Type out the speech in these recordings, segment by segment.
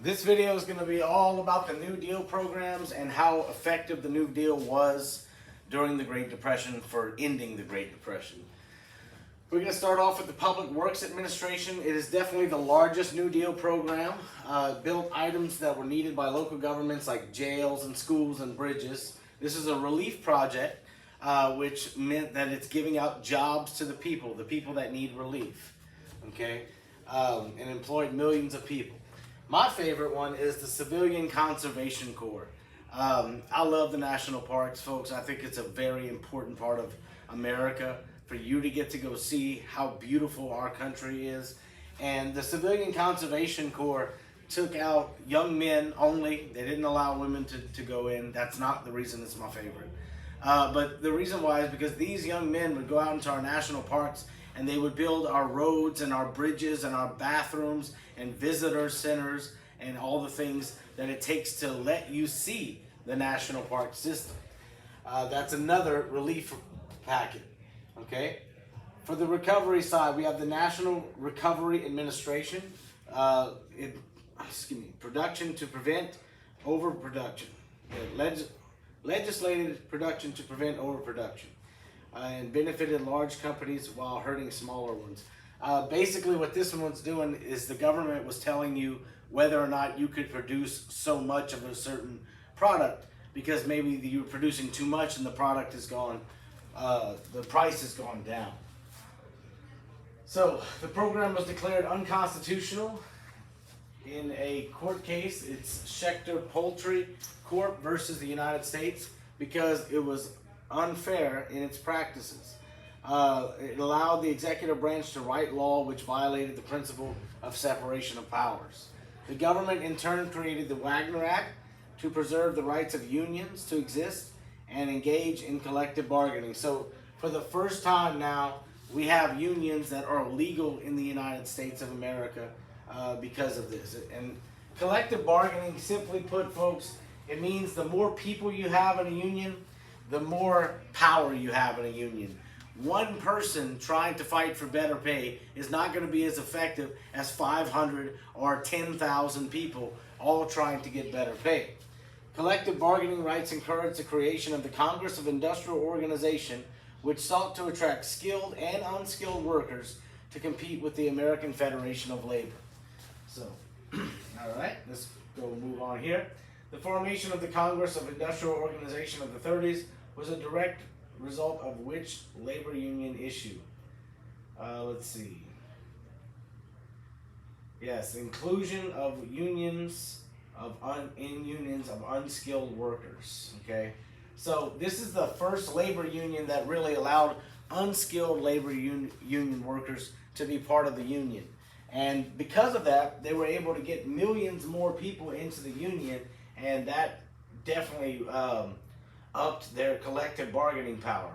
This video is going to be all about the New Deal programs and how effective the New Deal was during the Great Depression for ending the Great Depression. We're going to start off with the Public Works Administration. It is definitely the largest New Deal program. Built items that were needed by local governments like jails and schools and bridges. This is a relief project, which meant that it's giving out jobs to the people that need relief, okay, and employed millions of people. My favorite one is the Civilian Conservation Corps. I love the national parks, folks. I think it's a very important part of America for you to get to go see how beautiful our country is. And the Civilian Conservation Corps took out young men only. They didn't allow women to go in. That's not the reason it's my favorite. But the reason why is because these young men would go out into our national parks and they would build our roads and our bridges and our bathrooms and visitor centers and all the things that it takes to let you see the national park system. That's another relief packet, okay? For the recovery side, we have the National Recovery Administration. Production to prevent overproduction. Legislated production to prevent overproduction. And benefited large companies while hurting smaller ones. Basically what this one's doing is the government was telling you whether or not you could produce so much of a certain product because maybe you're producing too much and the product is gone, the price has gone down. So the program was declared unconstitutional in a court case. It's Schechter Poultry Corp versus the United States because it was unfair in its practices. It allowed the executive branch to write law which violated the principle of separation of powers. The government in turn created the Wagner Act to preserve the rights of unions to exist and engage in collective bargaining. So for the first time now, we have unions that are legal in the United States of America because of this. And collective bargaining, simply put, folks, it means the more people you have in a union, the more power you have in a union. One person trying to fight for better pay is not going to be as effective as 500 or 10,000 people all trying to get better pay. Collective bargaining rights encourage the creation of the Congress of Industrial Organization, which sought to attract skilled and unskilled workers to compete with the American Federation of Labor. So, all right, let's go move on here. The formation of the Congress of Industrial Organization of the 30s was a direct result of which labor union issue? Let's see. Yes, inclusion of unions in unions of unskilled workers. Okay, so this is the first labor union that really allowed unskilled labor union workers to be part of the union, and because of that, they were able to get millions more people into the union, and that definitely upped their collective bargaining power.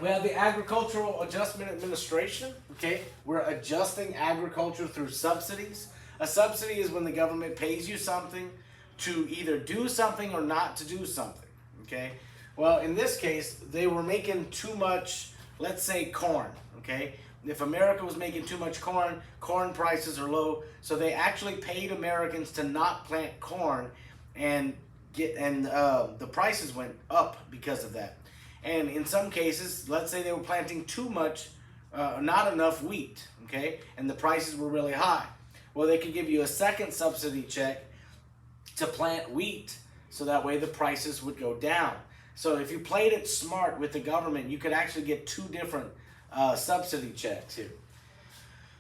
We have the Agricultural Adjustment Administration. Okay, we're adjusting agriculture through subsidies. A subsidy is when the government pays you something to either do something or not to do something. Okay, well, in this case, they were making too much, let's say corn. Okay, if America was making too much corn, corn prices are low, so they actually paid Americans to not plant corn, and the prices went up because of that. And in some cases, let's say they were planting too much, not enough wheat, okay, and the prices were really high. Well, they could give you a second subsidy check to plant wheat, so that way the prices would go down. So if you played it smart with the government, you could actually get two different subsidy checks here.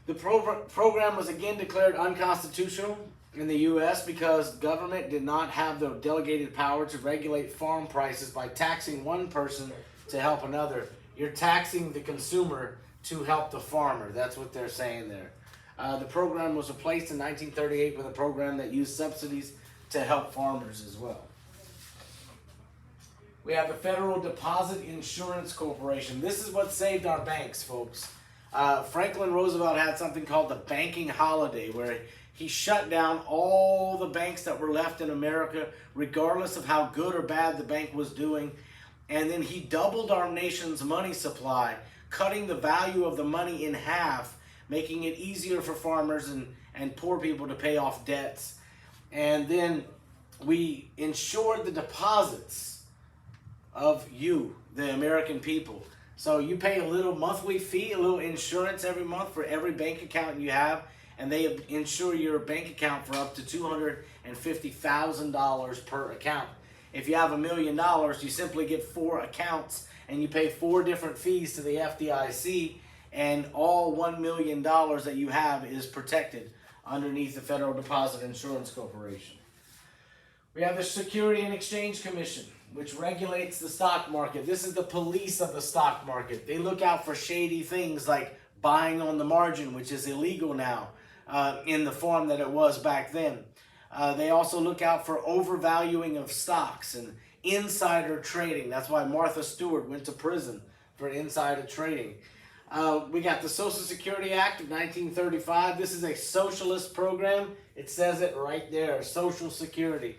The program was again declared unconstitutional in the U.S. because government did not have the delegated power to regulate farm prices by taxing one person to help another. You're taxing the consumer to help the farmer. That's what they're saying there. The program was replaced in 1938 with a program that used subsidies to help farmers as well. We have the Federal Deposit Insurance Corporation. This is what saved our banks, folks. Franklin Roosevelt had something called the banking holiday, where he shut down all the banks that were left in America, regardless of how good or bad the bank was doing. And then he doubled our nation's money supply, cutting the value of the money in half making it easier for farmers and poor people to pay off debts. And then we insured the deposits of you, the American people. So you pay a little monthly fee, a little insurance every month for every bank account you have, and they insure your bank account for up to $250,000 per account. If you have $1 million, you simply get 4 accounts and you pay 4 different fees to the FDIC, and all $1 million that you have is protected underneath the Federal Deposit Insurance Corporation. We have the Securities and Exchange Commission, which regulates the stock market. This is the police of the stock market. They look out for shady things like buying on the margin, which is illegal now in the form that it was back then. They also look out for overvaluing of stocks and insider trading. That's why Martha Stewart went to prison for insider trading. We got the Social Security Act of 1935. This is a socialist program. It says it right there, Social Security.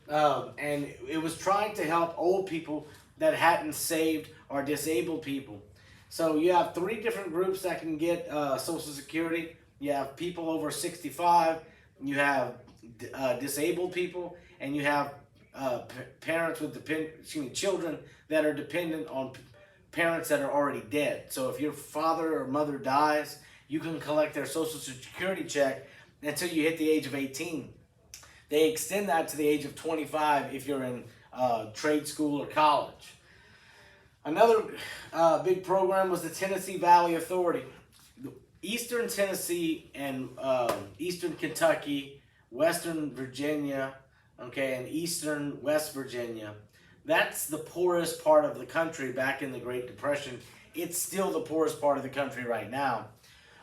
And it was trying to help old people that hadn't saved or disabled people. So you have 3 different groups that can get Social Security. You have people over 65, you have disabled people, and you have parents with children that are dependent on parents that are already dead. So if your father or mother dies, you can collect their Social Security check until you hit the age of 18. They extend that to the age of 25 if you're in trade school or college. Another big program was the Tennessee Valley Authority. Eastern Tennessee and Eastern Kentucky, Western Virginia, okay, and Eastern West Virginia. That's the poorest part of the country back in the Great Depression. It's still the poorest part of the country right now.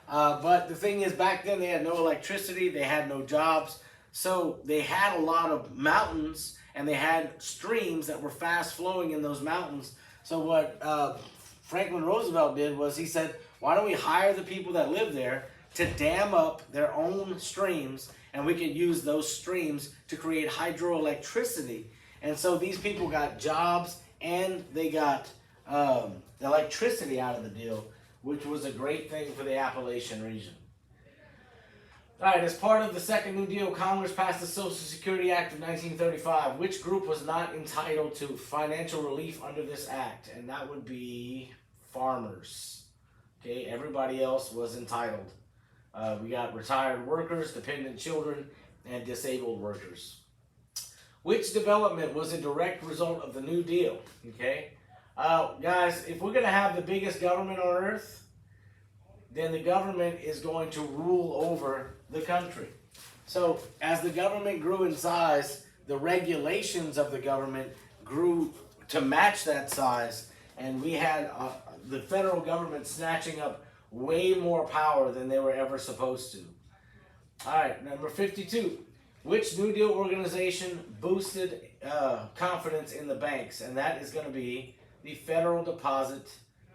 But the thing is, back then they had no electricity, they had no jobs, so they had a lot of mountains and they had streams that were fast flowing in those mountains. So what Franklin Roosevelt did was he said, why don't we hire the people that live there to dam up their own streams, and we could use those streams to create hydroelectricity. And so these people got jobs and they got electricity out of the deal, which was a great thing for the Appalachian region. All right, as part of the Second New Deal, Congress passed the Social Security Act of 1935. Which group was not entitled to financial relief under this act? And that would be farmers. Okay, everybody else was entitled. We got retired workers, dependent children, and disabled workers. Which development was a direct result of the New Deal? Okay, guys, if we're going to have the biggest government on earth, then the government is going to rule over the country. So as the government grew in size, the regulations of the government grew to match that size, and we had the federal government snatching up way more power than they were ever supposed to. All right, number 52. Which New Deal organization boosted confidence in the banks? And that is going to be the Federal Deposit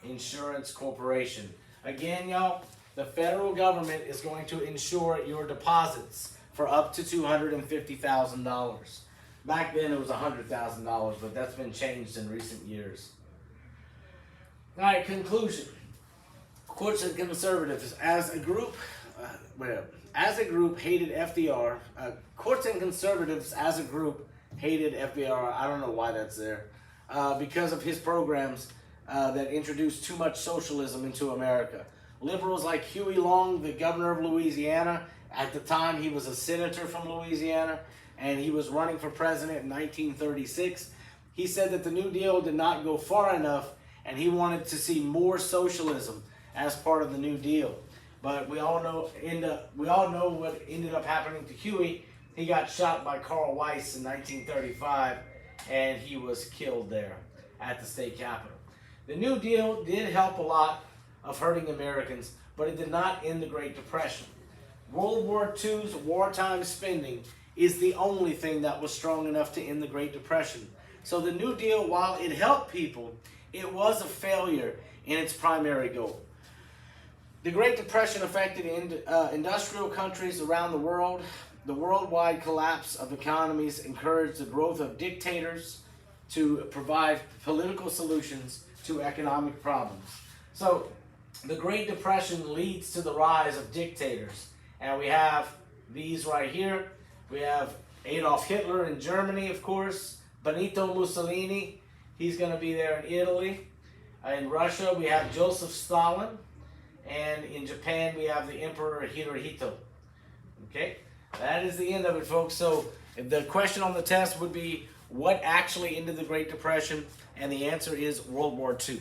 Insurance Corporation. Again, y'all, the federal government is going to insure your deposits for up to $250,000. Back then it was $100,000, but that's been changed in recent years. All right, conclusion. Courts and conservatives, as a group hated FDR. Courts and conservatives as a group hated FDR. I don't know why that's there. Because of his programs that introduced too much socialism into America. Liberals like Huey Long, the governor of Louisiana, at the time he was a senator from Louisiana, and he was running for president in 1936. He said that the New Deal did not go far enough, and he wanted to see more socialism as part of the New Deal. But we all know what ended up happening to Huey. He got shot by Carl Weiss in 1935, and he was killed there at the state capitol. The New Deal did help a lot of hurting Americans, but it did not end the Great Depression. World War II's wartime spending is the only thing that was strong enough to end the Great Depression. So the New Deal, while it helped people, it was a failure in its primary goal. The Great Depression affected industrial countries around the world. The worldwide collapse of economies encouraged the growth of dictators to provide political solutions to economic problems. So the Great Depression leads to the rise of dictators. And we have these right here. We have Adolf Hitler in Germany, of course. Benito Mussolini, he's going to be there in Italy. In Russia, we have Joseph Stalin. And in Japan, we have the Emperor Hirohito. Okay, that is the end of it, folks. So the question on the test would be, what actually ended the Great Depression? And the answer is World War II.